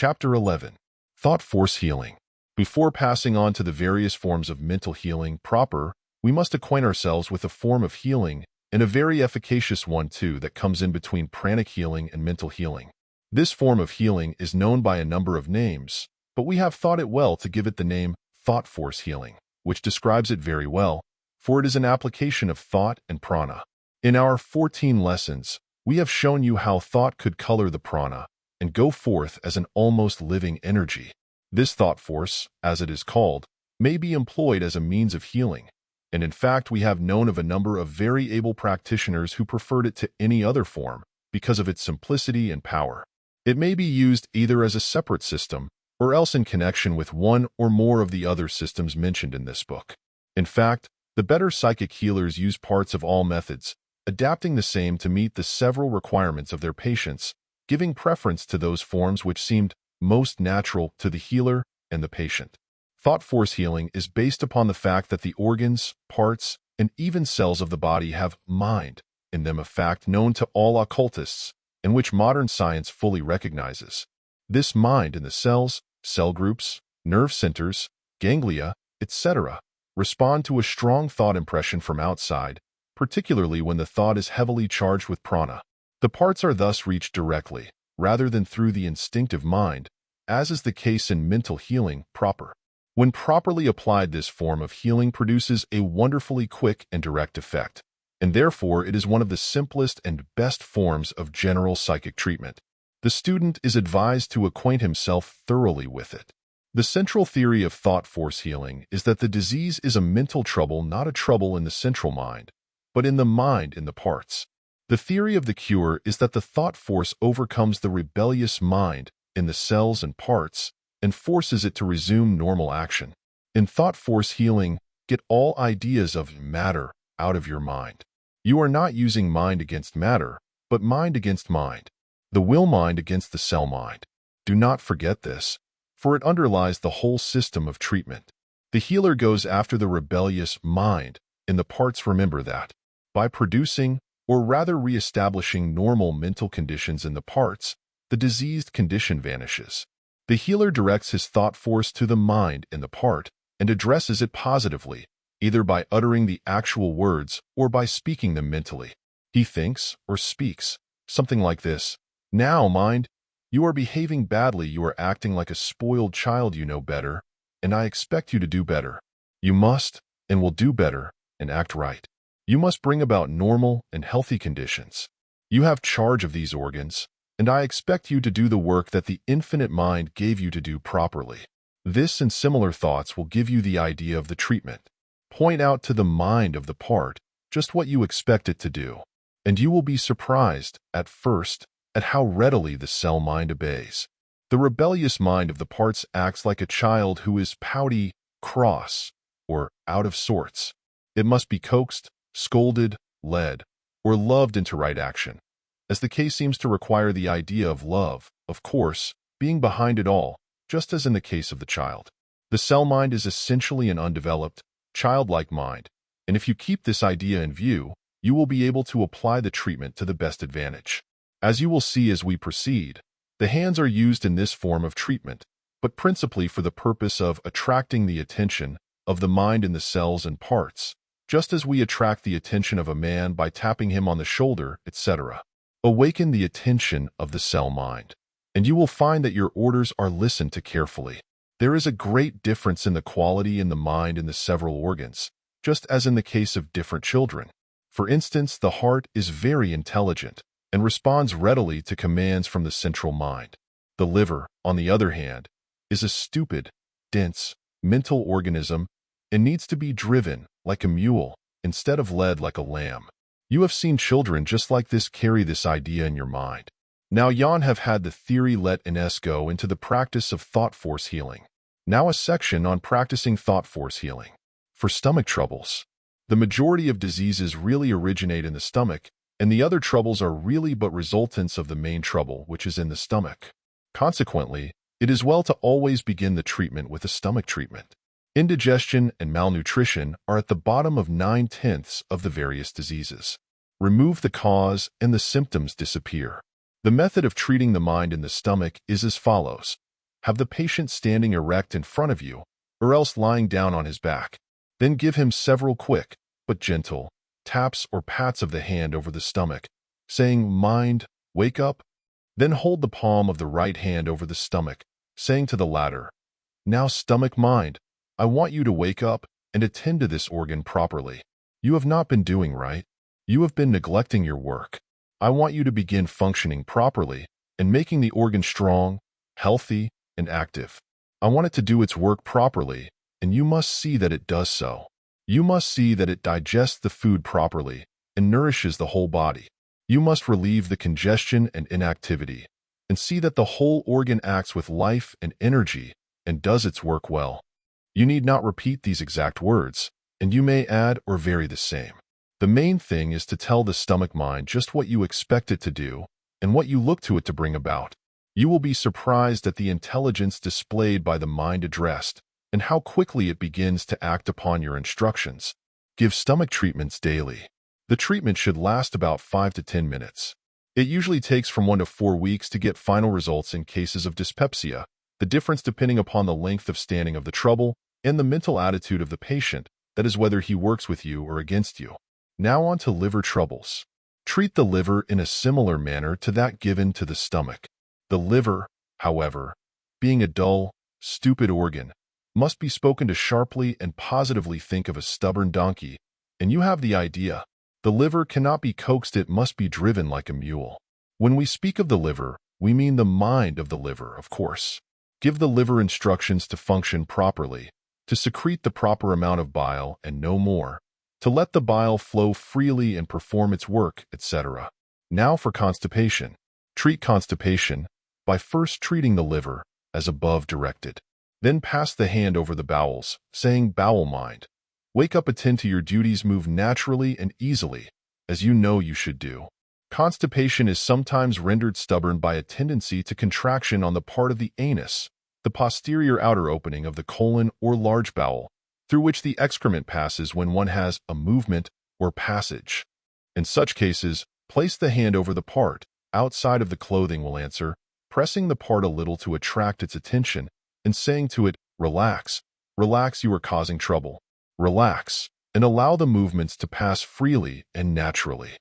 Chapter 11. Thought Force Healing. Before passing on to the various forms of mental healing proper, we must acquaint ourselves with a form of healing, and a very efficacious one too, that comes in between pranic healing and mental healing. This form of healing is known by a number of names, but we have thought it well to give it the name thought force healing, which describes it very well, for it is an application of thought and prana. In our 14 lessons, we have shown you how thought could color the prana and go forth as an almost living energy. This thought force, as it is called, may be employed as a means of healing, and in fact we have known of a number of very able practitioners who preferred it to any other form because of its simplicity and power. It may be used either as a separate system or else in connection with one or more of the other systems mentioned in this book. In fact, the better psychic healers use parts of all methods, adapting the same to meet the several requirements of their patients, giving preference to those forms which seemed most natural to the healer and the patient. Thought force healing is based upon the fact that the organs, parts, and even cells of the body have mind in them, a fact known to all occultists and which modern science fully recognizes. This mind in the cells, cell groups, nerve centers, ganglia, etc., respond to a strong thought impression from outside, particularly when the thought is heavily charged with prana. The parts are thus reached directly, rather than through the instinctive mind, as is the case in mental healing proper. When properly applied, this form of healing produces a wonderfully quick and direct effect, and therefore it is one of the simplest and best forms of general psychic treatment. The student is advised to acquaint himself thoroughly with it. The central theory of thought force healing is that the disease is a mental trouble, not a trouble in the central mind, but in the mind in the parts. The theory of the cure is that the thought force overcomes the rebellious mind in the cells and parts and forces it to resume normal action. In thought force healing, get all ideas of matter out of your mind. You are not using mind against matter, but mind against mind. The will mind against the cell mind. Do not forget this, for it underlies the whole system of treatment. The healer goes after the rebellious mind in the parts. Remember that. By producing, or rather re-establishing normal mental conditions in the parts, the diseased condition vanishes. The healer directs his thought force to the mind in the part and addresses it positively, either by uttering the actual words or by speaking them mentally. He thinks or speaks something like this: "Now, mind, you are behaving badly. You are acting like a spoiled child. You know better, and I expect you to do better. You must and will do better and act right. You must bring about normal and healthy conditions. You have charge of these organs, and I expect you to do the work that the infinite mind gave you to do properly." This and similar thoughts will give you the idea of the treatment. Point out to the mind of the part just what you expect it to do, and you will be surprised, at first, at how readily the cell mind obeys. The rebellious mind of the parts acts like a child who is pouty, cross, or out of sorts. It must be coaxed, scolded, led, or loved into right action, as the case seems to require the idea of love, of course, being behind it all, just as in the case of the child. The cell mind is essentially an undeveloped, childlike mind, and if you keep this idea in view, you will be able to apply the treatment to the best advantage. As you will see as we proceed, the hands are used in this form of treatment, but principally for the purpose of attracting the attention of the mind in the cells and parts, just as we attract the attention of a man by tapping him on the shoulder, etc. Awaken the attention of the cell mind, and you will find that your orders are listened to carefully. There is a great difference in the quality in the mind in the several organs, just as in the case of different children. For instance, the heart is very intelligent and responds readily to commands from the central mind. The liver, on the other hand, is a stupid, dense, mental organism and needs to be driven like a mule instead of led like a lamb. You have seen children just like this carry this idea in your mind. Now yon have had the theory. Let us go into the practice of thought force healing. Now a section on practicing thought force healing. For stomach troubles. The majority of diseases really originate in the stomach, and the other troubles are really but resultants of the main trouble, which is in the stomach. Consequently, it is well to always begin the treatment with a stomach treatment. Indigestion and malnutrition are at the bottom of 9/10 of the various diseases. Remove the cause and the symptoms disappear. The method of treating the mind in the stomach is as follows. Have the patient standing erect in front of you, or else lying down on his back. Then give him several quick, but gentle, taps or pats of the hand over the stomach, saying, "Mind, wake up." Then hold the palm of the right hand over the stomach, saying to the latter, "Now stomach mind, I want you to wake up and attend to this organ properly. You have not been doing right. You have been neglecting your work. I want you to begin functioning properly and making the organ strong, healthy, and active. I want it to do its work properly, and you must see that it does so. You must see that it digests the food properly and nourishes the whole body. You must relieve the congestion and inactivity, and see that the whole organ acts with life and energy and does its work well." You need not repeat these exact words, and you may add or vary the same. The main thing is to tell the stomach mind just what you expect it to do and what you look to it to bring about. You will be surprised at the intelligence displayed by the mind addressed and how quickly it begins to act upon your instructions. Give stomach treatments daily. The treatment should last about 5 to 10 minutes. It usually takes from 1 to 4 weeks to get final results in cases of dyspepsia, the difference depending upon the length of standing of the trouble and the mental attitude of the patient, that is whether he works with you or against you. Now on to liver troubles. Treat the liver in a similar manner to that given to the stomach. The liver, however, being a dull, stupid organ, must be spoken to sharply and positively. Think of a stubborn donkey, and you have the idea. The liver cannot be coaxed, it must be driven like a mule. When we speak of the liver, we mean the mind of the liver, of course. Give the liver instructions to function properly, to secrete the proper amount of bile and no more, to let the bile flow freely and perform its work, etc. Now for constipation. Treat constipation by first treating the liver as above directed. Then pass the hand over the bowels, saying, "Bowel mind, wake up, attend to your duties, move naturally and easily, as you know you should do." Constipation is sometimes rendered stubborn by a tendency to contraction on the part of the anus, the posterior outer opening of the colon or large bowel, through which the excrement passes when one has a movement or passage. In such cases, place the hand over the part outside of the clothing will answer, pressing the part a little to attract its attention and saying to it, "Relax, relax, you are causing trouble. Relax," and allow the movements to pass freely and naturally.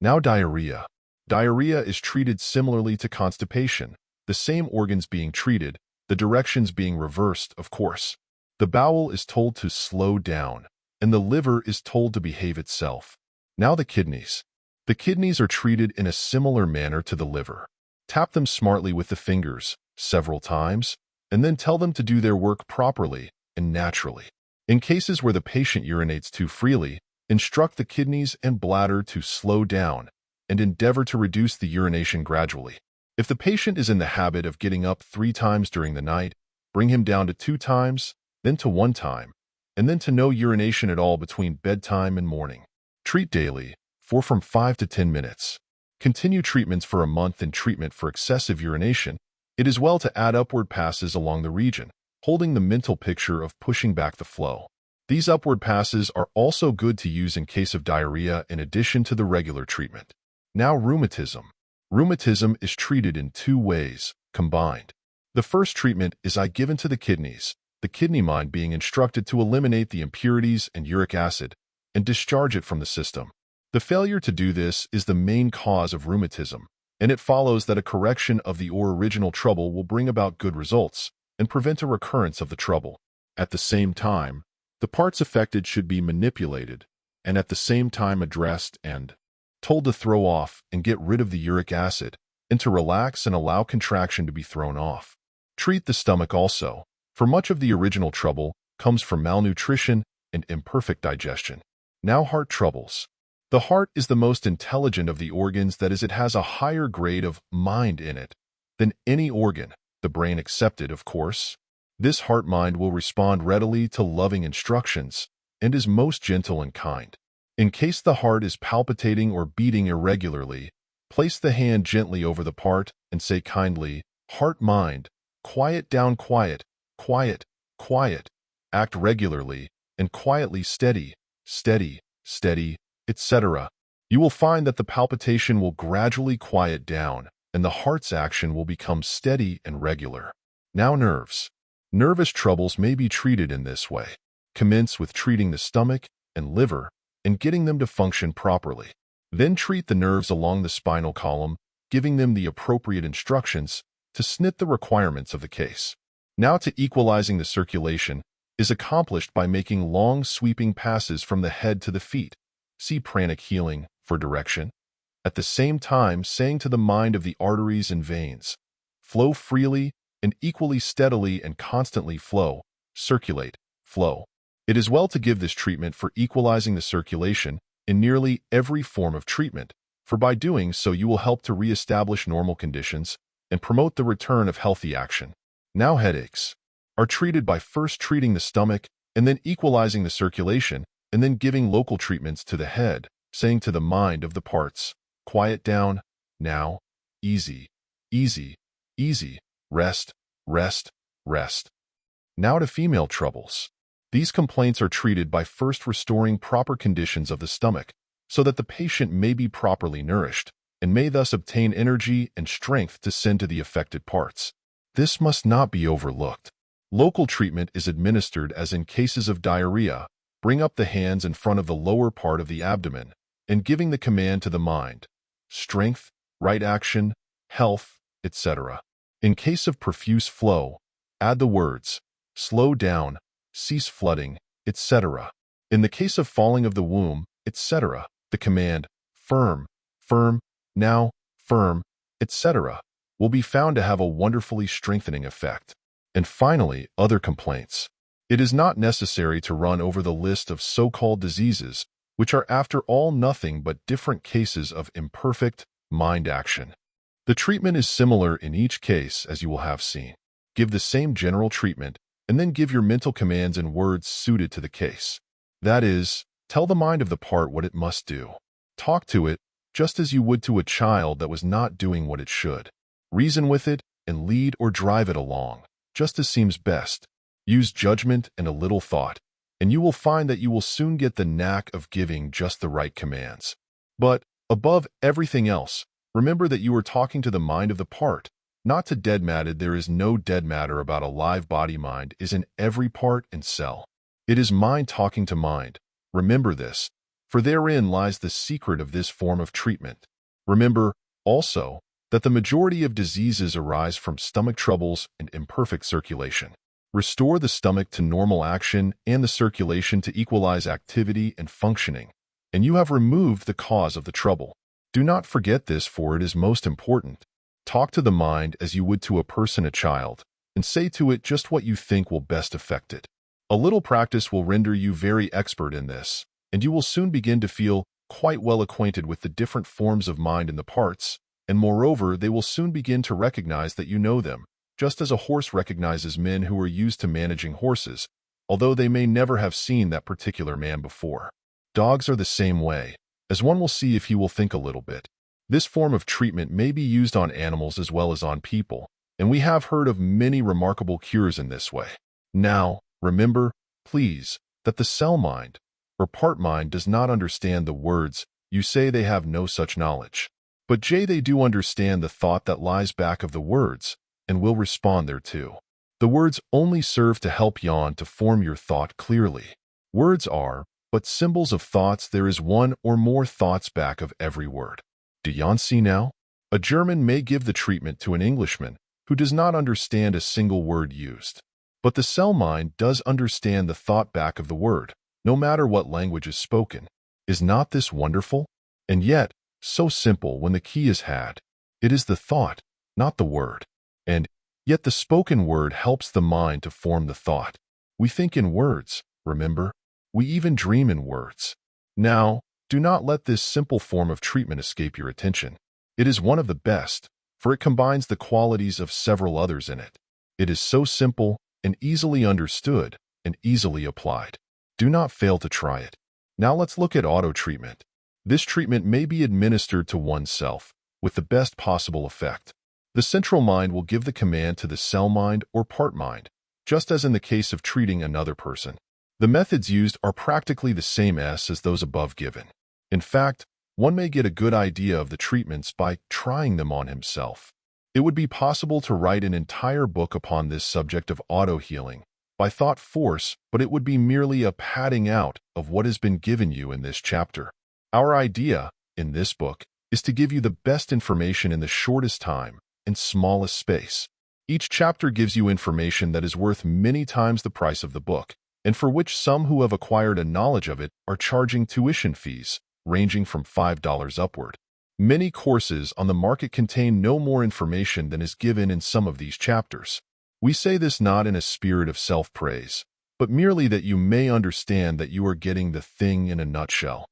Now diarrhea. Diarrhea is treated similarly to constipation, the same organs being treated, the directions being reversed, of course. The bowel is told to slow down, and the liver is told to behave itself. Now the kidneys. The kidneys are treated in a similar manner to the liver. Tap them smartly with the fingers, several times, and then tell them to do their work properly and naturally. In cases where the patient urinates too freely, instruct the kidneys and bladder to slow down and endeavor to reduce the urination gradually. If the patient is in the habit of getting up 3 times during the night, bring him down to 2 times, then to 1 time, and then to no urination at all between bedtime and morning. Treat daily, for from 5 to 10 minutes. Continue treatments for a month. In treatment for excessive urination, it is well to add upward passes along the region, holding the mental picture of pushing back the flow. These upward passes are also good to use in case of diarrhea in addition to the regular treatment. Now rheumatism. Rheumatism is treated in 2 ways, combined. The first treatment is given to the kidneys, the kidney mind being instructed to eliminate the impurities and uric acid and discharge it from the system. The failure to do this is the main cause of rheumatism, and it follows that a correction of the original trouble will bring about good results and prevent a recurrence of the trouble. At the same time, the parts affected should be manipulated and at the same time addressed and told to throw off and get rid of the uric acid and to relax and allow contraction to be thrown off. Treat the stomach also, for much of the original trouble comes from malnutrition and imperfect digestion. Now heart troubles. The heart is the most intelligent of the organs, that is, it has a higher grade of mind in it than any organ, the brain excepted, of course. This heart mind will respond readily to loving instructions and is most gentle and kind. In case the heart is palpitating or beating irregularly, place the hand gently over the part and say kindly, "Heart mind, quiet down, quiet, quiet, quiet." Act regularly and quietly, steady, steady, steady, etc. You will find that the palpitation will gradually quiet down and the heart's action will become steady and regular. Now nerves. Nervous troubles may be treated in this way. Commence with treating the stomach and liver and getting them to function properly. Then treat the nerves along the spinal column, giving them the appropriate instructions to snit the requirements of the case. Now to equalizing the circulation is accomplished by making long sweeping passes from the head to the feet. See Pranic healing for direction. At the same time, saying to the mind of the arteries and veins, flow freely and equally steadily and constantly flow, circulate, flow. It is well to give this treatment for equalizing the circulation in nearly every form of treatment, for by doing so you will help to reestablish normal conditions and promote the return of healthy action. Now headaches are treated by first treating the stomach and then equalizing the circulation and then giving local treatments to the head, saying to the mind of the parts, quiet down, now, easy, easy, easy, rest, rest, rest. Now to female troubles. These complaints are treated by first restoring proper conditions of the stomach so that the patient may be properly nourished and may thus obtain energy and strength to send to the affected parts. This must not be overlooked. Local treatment is administered as in cases of diarrhea. Bring up the hands in front of the lower part of the abdomen and giving the command to the mind, strength, right action, health, etc. In case of profuse flow, add the words, slow down, cease flooding, etc. In the case of falling of the womb, etc., the command, firm, firm, now, firm, etc., will be found to have a wonderfully strengthening effect. And finally, other complaints. It is not necessary to run over the list of so-called diseases, which are after all nothing but different cases of imperfect mind action. The treatment is similar in each case, as you will have seen. Give the same general treatment, and then give your mental commands in words suited to the case. That is, tell the mind of the part what it must do. Talk to it just as you would to a child that was not doing what it should. Reason with it and lead or drive it along, just as seems best. Use judgment and a little thought, and you will find that you will soon get the knack of giving just the right commands. But, above everything else, remember that you are talking to the mind of the part, not to dead matter. There is no dead matter about a live body. Mind is in every part and cell. It is mind talking to mind. Remember this, for therein lies the secret of this form of treatment. Remember, also, that the majority of diseases arise from stomach troubles and imperfect circulation. Restore the stomach to normal action and the circulation to equalize activity and functioning, and you have removed the cause of the trouble. Do not forget this, for it is most important. Talk to the mind as you would to a person, a child, and say to it just what you think will best affect it. A little practice will render you very expert in this, and you will soon begin to feel quite well acquainted with the different forms of mind in the parts, and moreover, they will soon begin to recognize that you know them, just as a horse recognizes men who are used to managing horses, although they may never have seen that particular man before. Dogs are the same way, as one will see if he will think a little bit. This form of treatment may be used on animals as well as on people, and we have heard of many remarkable cures in this way. Now, remember, please, that the cell mind, or part mind, does not understand the words you say. They have no such knowledge. But they do understand the thought that lies back of the words, and will respond thereto. The words only serve to help yon to form your thought clearly. Words are but symbols of thoughts. There is one or more thoughts back of every word. Do yon see now? A German may give the treatment to an Englishman who does not understand a single word used. But the cell mind does understand the thought back of the word, no matter what language is spoken. Is not this wonderful? And yet, so simple when the key is had. It is the thought, not the word. And yet the spoken word helps the mind to form the thought. We think in words, remember? We even dream in words. Now, do not let this simple form of treatment escape your attention. It is one of the best, for it combines the qualities of several others in it. It is so simple and easily understood and easily applied. Do not fail to try it. Now let's look at auto-treatment. This treatment may be administered to oneself with the best possible effect. The central mind will give the command to the cell mind or part mind, just as in the case of treating another person. The methods used are practically the same as those above given. In fact, one may get a good idea of the treatments by trying them on himself. It would be possible to write an entire book upon this subject of auto-healing by thought force, but it would be merely a padding out of what has been given you in this chapter. Our idea, in this book, is to give you the best information in the shortest time and smallest space. Each chapter gives you information that is worth many times the price of the book, and for which some who have acquired a knowledge of it are charging tuition fees, ranging from $5 upward. Many courses on the market contain no more information than is given in some of these chapters. We say this not in a spirit of self-praise, but merely that you may understand that you are getting the thing in a nutshell.